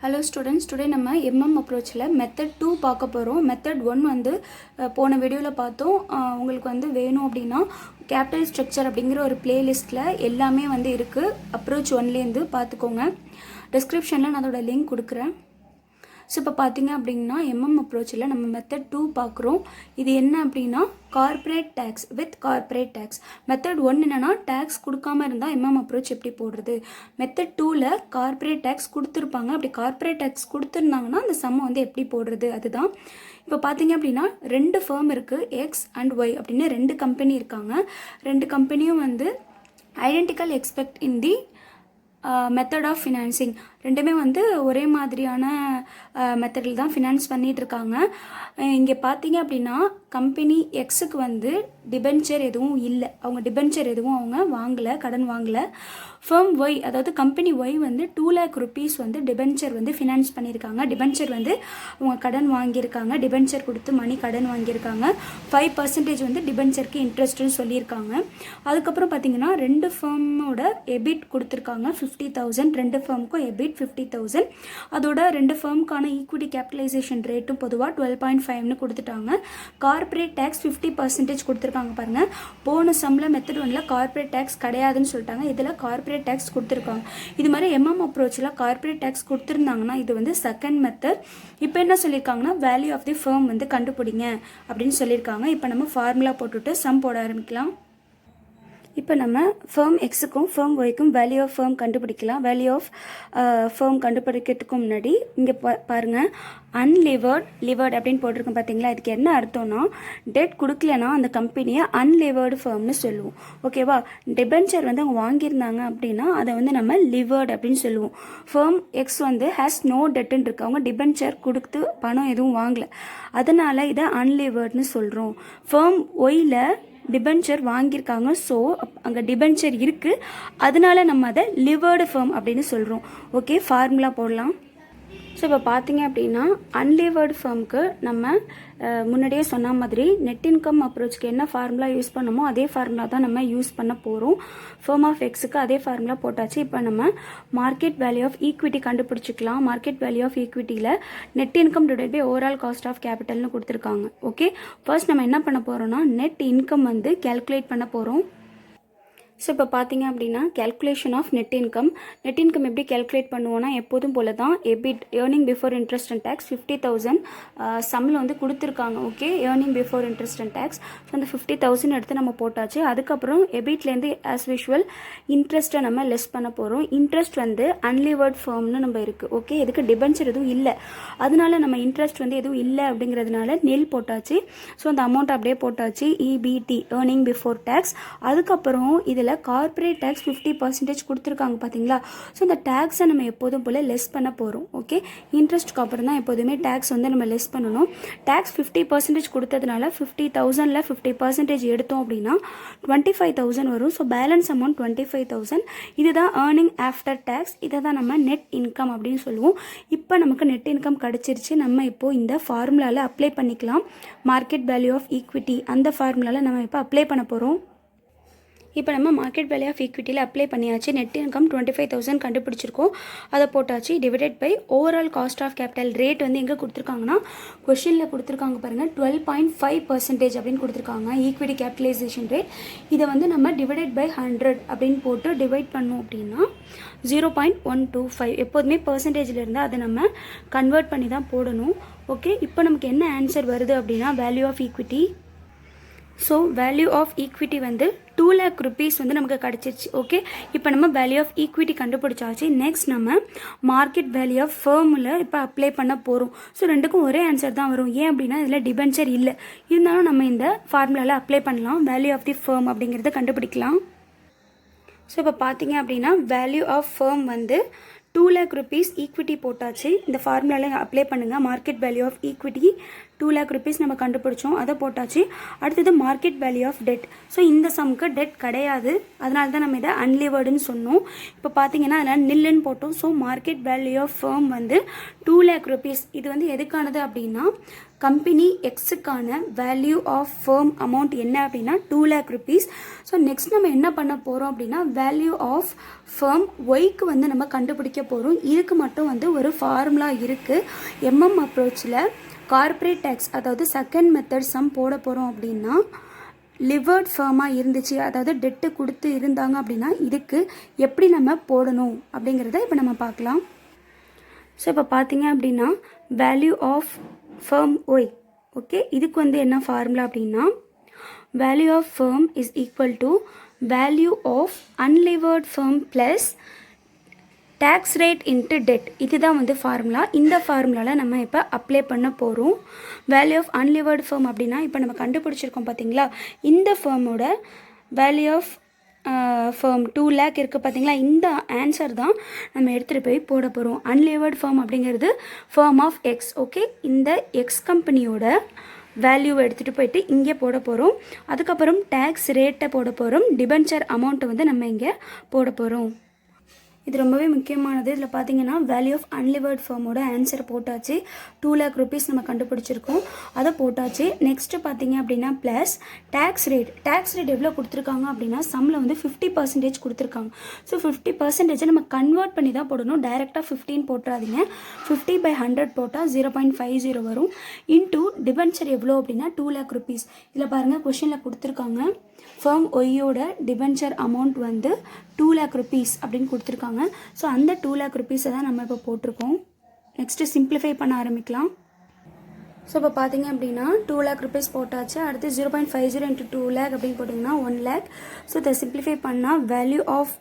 Hello students, today நம்ம அப்ரோச்சில் method 2 பார்க்க போகிறோம். மெத்தட் 1 வந்து போன வீடியோவில் பார்த்தோம். உங்களுக்கு வந்து வேணும் அப்படின்னா கேபிட்டல் ஸ்ட்ரக்சர் அப்படிங்கிற ஒரு பிளேலிஸ்ட்டில் எல்லாமே வந்து இருக்குது. அப்ரோச் 1லேருந்து பார்த்துக்கோங்க. டிஸ்கிரிப்ஷனில் நான் அதோட லிங்க் கொடுக்குறேன். ஸோ இப்போ பார்த்தீங்க அப்படின்னா அப்ரோச்சில் நம்ம மெத்தட் 2 பார்க்குறோம். இது என்ன அப்படின்னா corporate tax with corporate tax. Method 1 என்னென்னா டேக்ஸ் கொடுக்காம இருந்தால் அப்ரோச் எப்படி போடுறது. மெத்தட் 2ல் கார்ப்பரேட் டேக்ஸ் கொடுத்துருப்பாங்க. அப்படி கார்ப்பரேட் டேக்ஸ் கொடுத்துருந்தாங்கன்னா அந்த சம்மை வந்து எப்படி போடுறது அதுதான். இப்போ பார்த்தீங்க அப்படின்னா 2 ஃபர்ம் இருக்குது, எக்ஸ் அண்ட் ஒய் அப்படின்னு 2 கம்பெனி இருக்காங்க. 2 கம்பெனியும் வந்து identical expect in the method of financing. ரெண்டுமே வந்து ஒரே மாதிரியான மெத்தடில் தான் ஃபினான்ஸ் பண்ணிகிட்ருக்காங்க. இங்கே பார்த்தீங்க அப்படின்னா கம்பெனி எக்ஸுக்கு வந்து டிபென்ச்சர் எதுவும் இல்லை. அவங்க டிபென்ச்சர் எதுவும் அவங்க வாங்கலை, கடன் வாங்கலை. ஃபர்ம் ஒய், அதாவது கம்பெனி ஒய் வந்து 2 lakh rupees வந்து டிபென்ச்சர் வந்து ஃபினான்ஸ் பண்ணியிருக்காங்க. டிபென்ச்சர் வந்து அவங்க கடன் வாங்கியிருக்காங்க. டிபென்ச்சர் கொடுத்து மணி கடன் வாங்கியிருக்காங்க. 5% வந்து டிபென்ச்சருக்கு இன்ட்ரெஸ்ட்னு சொல்லியிருக்காங்க. அதுக்கப்புறம் பார்த்தீங்கன்னா 2 ஃபர்மோட எபிட் கொடுத்துருக்காங்க 50,000. 2 ஃபர்முக்கும் எபிட் 50,000. அதோட 2 ஃபர்முக்கான ஈக்விட்டி கேபிட்டலைசேஷன் ரேட்டும் பொதுவாக 12.5ன்னு கொடுத்துட்டாங்க. கார்ப்பரேட் டேக்ஸ் 50% கொடுத்துருக்காங்க. பாருங்கள், போன சம்மில் மெத்தட் 1ல் கார்ப்பரேட் டேக்ஸ் கிடையாதுன்னு சொல்லிட்டாங்க. இதில் கார்ப்பரேட் டேக்ஸ் கொடுத்துருக்காங்க. இது மாதிரி அப்ரோச்சில் கார்ப்பரேட் டேக்ஸ் கொடுத்துருந்தாங்கன்னா இது வந்து செகண்ட் மெத்தட். இப்போ என்ன சொல்லியிருக்காங்கன்னா வேல்யூ ஆஃப் தி ஃபர்ம் வந்து கண்டுபிடிங்க அப்படின்னு சொல்லியிருக்காங்க. இப்போ நம்ம ஃபார்முலா போட்டுவிட்டு சம் போட ஆரம்பிக்கலாம். இப்போ நம்ம ஃபர்ம் எக்ஸுக்கும் ஃபர்ம் ஒய்க்கும் வேல்யூ ஆஃப் ஃபர்ம் கண்டுபிடிக்கலாம். வேல்யூ ஆஃப் ஃபர்ம் கண்டுபிடிக்கிறதுக்கு முன்னாடி இங்கே பாருங்கள், லிவர்ட் அப்படின்னு போட்டிருக்கோம் பார்த்தீங்களா. இதுக்கு என்ன அர்த்தம்னா டெட் கொடுக்கலன்னா அந்த கம்பெனியை அன்லிவர்டு ஃபர்ம்னு சொல்லுவோம். ஓகேவா. டிபென்ச்சர் வந்து அவங்க வாங்கியிருந்தாங்க அப்படின்னா அதை வந்து நம்ம லிவர்ட் அப்படின்னு சொல்லுவோம். ஃபர்ம் எக்ஸ் வந்து ஹேஸ் நோ டெட்டுன்னு இருக்கு. அவங்க டிபென்ச்சர் கொடுத்து பணம் எதுவும் வாங்கலை, அதனால் இதை அன்லிவர்ட்னு சொல்கிறோம். ஃபர்ம் ஒயில் டிபென்ச்சர் வாங்கியிருக்காங்க. ஸோ அங்கே டிபென்ச்சர் இருக்குது, அதனால நம்ம அதை லிவர்டு ஃபர்ம் அப்படின்னு சொல்கிறோம். ஓகே, ஃபார்முலா போடலாம். ஸோ இப்போ பார்த்தீங்க அப்படின்னா அன்லிவர்டு ஃபர்முக்கு நம்ம முன்னாடியே சொன்ன மாதிரி நெட் இன்கம் அப்ரோச்சுக்கு என்ன ஃபார்முலா யூஸ் பண்ணமோ அதே ஃபார்முலா தான் நம்ம யூஸ் பண்ண போகிறோம். ஃபர்ம் ஆஃப் எக்ஸுக்கு அதே ஃபார்முலா போட்டாச்சு. இப்போ நம்ம மார்க்கெட் வேல்யூ ஆஃப் ஈக்விட்டி கண்டுபிடிச்சிக்கலாம். மார்க்கெட் வேல்யூ ஆஃப் ஈக்விட்டியில் net income divide by overall cost of கேபிட்டல்னு கொடுத்துருக்காங்க. ஓகே, ஃபர்ஸ்ட் நம்ம என்ன பண்ண போகிறோம்னா நெட் இன்கம் வந்து கேல்குலேட் பண்ண போகிறோம். ஸோ இப்போ பார்த்தீங்க அப்படின்னா கேல்குலேஷன் ஆஃப் நெட் இன்கம் எப்படி கேல்குலேட் பண்ணுவோன்னா எப்போதும் போல தான் EBIT, earning before interest and tax 50,000 சம்மில் வந்து கொடுத்துருக்காங்க. Okay, earning before interest and tax. So அந்த 50,000 எடுத்து நம்ம போட்டாச்சு. அதுக்கப்புறம் எபிட்லேருந்து ஆஸ் யூஷுவல் இன்ட்ரெஸ்ட்டை நம்ம லெஸ் பண்ண போகிறோம். இன்ட்ரெஸ்ட் வந்து அன்லிவர்ட் ஃபர்ம்னு நம்ம இருக்குது. ஓகே, இதுக்கு டிபென்ச்சர் எதுவும் இல்லை, அதனால நம்ம இன்ட்ரெஸ்ட் வந்து எதுவும் இல்லை அப்படிங்கிறதுனால நெல் போட்டாச்சு. ஸோ அந்த அமௌண்ட் அப்படியே போட்டாச்சு. EBT, earning before tax. அதுக்கப்புறம் இதில் கார்ப்பரேட் டேக்ஸ் 50% கொடுத்துருக்காங்க பார்த்தீங்களா. ஸோ இந்த டேக்ஸை நம்ம எப்போதும் போல் லெஸ் பண்ண போகிறோம். ஓகே, இன்ட்ரெஸ்ட்க்கு அப்புறம் தான் எப்போதுமே டேக்ஸ் வந்து நம்ம லெஸ் பண்ணணும். டேக்ஸ் 50% கொடுத்ததுனால 50,000ல் 50% எடுத்தோம் அப்படின்னா 25,000 வரும். So balance amount 25,000. இதுதான் ஏர்னிங் ஆஃப்டர் டேக்ஸ். இதை தான் நம்ம நெட் இன்கம் அப்படின்னு சொல்லுவோம். இப்போ நமக்கு நெட் இன்கம் கிடச்சிருச்சு. நம்ம இப்போது இந்த ஃபார்முலாவில் அப்ளை பண்ணிக்கலாம். மார்க்கெட் வேல்யூ ஆஃப் ஈக்விட்டி அந்த ஃபார்முலாவில் நம்ம இப்போ அப்ளை பண்ண போகிறோம். இப்போ நம்ம மார்க்கெட் வேல்யூ ஆஃப் ஈக்விட்டியில் அப்ளை பண்ணியாச்சு. நெட் இன்கம் 25,000 கண்டுபிடிச்சிருக்கோம், அதை போட்டாச்சு. Divided by overall cost of capital rate வந்து எங்கே கொடுத்துருக்காங்கன்னா கொஷினில் கொடுத்துருக்காங்க பாருங்கள், 12.5% அப்படின்னு கொடுத்துருக்காங்க ஈக்விட்டி கேபிட்டலைசேஷன் ரேட். இதை வந்து நம்ம டிவைடட் பை 100 அப்படின்னு போட்டு டிவைட் பண்ணோம் அப்படின்னா 0.125. எப்போதுமே பர்சன்டேஜில் இருந்தால் அதை நம்ம கன்வெர்ட் பண்ணி தான் போடணும். ஓகே, இப்போ நமக்கு என்ன ஆன்சர் வருது அப்படின்னா value of equity. So value of equity வந்து 2 lakh rupees வந்து நமக்கு கிடச்சிருச்சு. ஓகே, இப்போ நம்ம வேல்யூ ஆஃப் ஈக்விட்டி கண்டுபிடிச்சாச்சு. நெக்ஸ்ட் நம்ம மார்க்கெட் வேல்யூ ஆஃப் ஃபர்மில் இப்போ அப்ளை பண்ண போகிறோம். ஸோ ரெண்டுக்கும் ஒரே ஆன்சர் தான் வரும். ஏன் அப்படின்னா இதில் டிபென்ச்சர் இல்லை, இருந்தாலும் நம்ம இந்த ஃபார்முலாவில் அப்ளை பண்ணலாம். வேல்யூ ஆஃப் தி ஃபர்ம் அப்படிங்கிறத கண்டுபிடிக்கலாம். ஸோ இப்போ பார்த்தீங்க அப்படின்னா வேல்யூ ஆஃப் ஃபர்ம் வந்து 2 lakh rupees ஈக்விட்டி போட்டாச்சு. இந்த ஃபார்முலாவில் அப்ளை பண்ணுங்கள். Market value of equity 2 lakh rupees நம்ம கண்டுபிடிச்சோம், அதை போட்டாச்சு. அடுத்தது market value of debt. So இந்த சம்க்கு டெட் கிடையாது, அதனால தான் நம்ம இதை அன்லிவர்டுன்னு சொன்னோம். இப்போ பார்த்தீங்கன்னா அதில் நில்லுன்னு போட்டோம். So market value of firm வந்து 2 lakh rupees. இது வந்து எதுக்கானது அப்படின்னா கம்பெனி எக்ஸுக்கான வேல்யூ ஆஃப் ஃபர்ம் அமௌண்ட் என்ன அப்படின்னா 2 lakh rupees. ஸோ நெக்ஸ்ட் நம்ம என்ன பண்ண போகிறோம் அப்படின்னா வேல்யூ ஆஃப் ஃபர்ம் ஒய்க்கு வந்து நம்ம கண்டுபிடிக்க போகிறோம். இதுக்கு மட்டும் வந்து ஒரு ஃபார்முலா இருக்குது. எம்எம் அப்ரோச்சில் கார்ப்பரேட் டேக்ஸ், அதாவது செகண்ட் மெத்தட் சம் போட போகிறோம் அப்படின்னா லிவர்ட் ஃபர்மாக இருந்துச்சு, அதாவது டெட்டு கொடுத்து இருந்தாங்க அப்படின்னா இதுக்கு எப்படி நம்ம போடணும் அப்படிங்கிறத இப்போ நம்ம பார்க்கலாம். ஸோ இப்போ பார்த்தீங்க அப்படின்னா value of firm y, okay, இதுக்கு வந்து என்ன ஃபார்முலா அப்படின்னா value of firm is equal to value of unlevered firm plus tax rate into debt. இதுதான் வந்து ஃபார்முலா. இந்த ஃபார்முலாவில் நம்ம இப்போ அப்ளை பண்ண போகிறோம். வேல்யூ ஆஃப் அன்லிவர்ட் ஃபர்ம் அப்படின்னா இப்போ நம்ம கண்டுபிடிச்சிருக்கோம் பார்த்தீங்களா, இந்த ஃபர்மோட வேல்யூ ஆஃப் ஃபர்ம் 2 lakh இருக்குது பார்த்தீங்களா, இந்த ஆன்சர் தான் நம்ம எடுத்துகிட்டு போய் போட போகிறோம். அன்லிவர்ட் ஃபர்ம் அப்படிங்கிறது ஃபர்ம் ஆஃப் எக்ஸ், ஓகே. இந்த எக்ஸ் கம்பெனியோட வேல்யூவை எடுத்துகிட்டு போயிட்டு இங்கே போட போகிறோம். அதுக்கப்புறம் டேக்ஸ் ரேட்டை போட போகிறோம். டிபென்ச்சர் அமௌண்ட்டை வந்து நம்ம இங்கே போட போகிறோம். இது ரொம்பவே முக்கியமானது. இதில் பார்த்தீங்கன்னா வேல்யூ ஆஃப் அன்லிவர்ட் ஃபர்மோட ஆன்சர் போட்டாச்சு. 2 lakh rupees நம்ம கண்டுபிடிச்சிருக்கோம், அதை போட்டாச்சு. நெக்ஸ்ட்டு பார்த்தீங்க அப்படின்னா plus tax rate. Tax rate எவ்வளோ கொடுத்துருக்காங்க அப்படின்னா சம்மில் வந்து 50% கொடுத்துருக்காங்க. ஸோ 50% நம்ம கன்வெர்ட் பண்ணி தான் போடணும், டைரெக்டாக 15 போட்டுறாதீங்க. 50/100 போட்டால் 0.50 வரும். இன்டூ டிபென்ச்சர் எவ்வளோ அப்படின்னா 2 lakh rupees. இதில் பாருங்கள் கொஷினில் கொடுத்துருக்காங்க ஃபர்ம் ஒய்யோட டிபென்ச்சர் அமௌண்ட் வந்து 2 lakh rupees அப்படின்னு கொடுத்துருக்காங்க. ஸோ அந்த 2 lakh rupees தான் நம்ம இப்போ போட்டிருக்கோம். நெக்ஸ்ட்டு சிம்பிளிஃபை பண்ண ஆரம்பிக்கலாம். ஸோ இப்போ பார்த்தீங்க அப்படின்னா 2 lakh rupees போட்டாச்சு. அடுத்து 0.50 into 2 lakh அப்படின்னு போட்டிங்கன்னா 1 lakh. ஸோ இதை சிம்பிளிஃபை பண்ணால் வேல்யூ ஆஃப்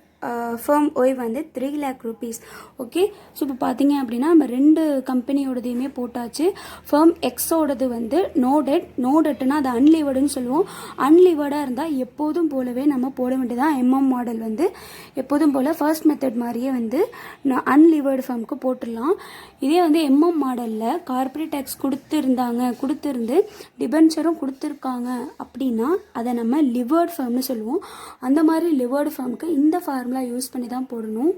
ஃபர்ம் ஒய் வந்து 3 lakh rupees, ஓகே. ஸோ இப்போ பார்த்தீங்க அப்படின்னா நம்ம ரெண்டு கம்பெனியோடதையுமே போட்டாச்சு. ஃபர்ம் எக்ஸோடது வந்து நோ டெட்னா அது அன்லிவர்டுன்னு சொல்லுவோம். அன்லிவர்டாக இருந்தால் எப்போதும் போலவே நம்ம போட வேண்டியதான். எம்எம் மாடல் வந்து எப்போதும் போல் ஃபர்ஸ்ட் மெத்தட் மாதிரியே வந்து அன்லிவர்டு ஃபர்முக்கு போட்டுடலாம். இதே வந்து எம்எம் மாடலில் கார்ப்பரேட் டேக்ஸ் கொடுத்துருந்து டிபென்ச்சரும் கொடுத்துருக்காங்க அப்படின்னா அதை நம்ம லிவர்டு ஃபர்ம்னு சொல்லுவோம். அந்த மாதிரி லிவர்டு ஃபர்முக்கு இந்த ஃபார்முலா யூஸ் பண்ணி தான் போடணும்.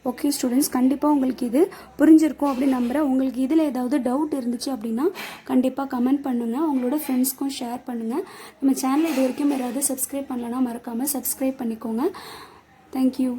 ஓகே ஸ்டூடெண்ட்ஸ், கண்டிப்பாக உங்களுக்கு இது புரிஞ்சிருக்கும் அப்படின்னு நம்புகிறேன். உங்களுக்கு இதில் ஏதாவது டவுட் இருந்துச்சு அப்படின்னா கண்டிப்பாக கமெண்ட் பண்ணுங்கள், உங்களோட ஃப்ரெண்ட்ஸ்க்கும் ஷேர் பண்ணுங்கள். நம்ம சேனலை இது வரைக்கும் யாராவது சப்ஸ்கிரைப் பண்ணலன்னா மறக்காமல் சப்ஸ்கிரைப் பண்ணிக்கோங்க. தேங்க்யூ.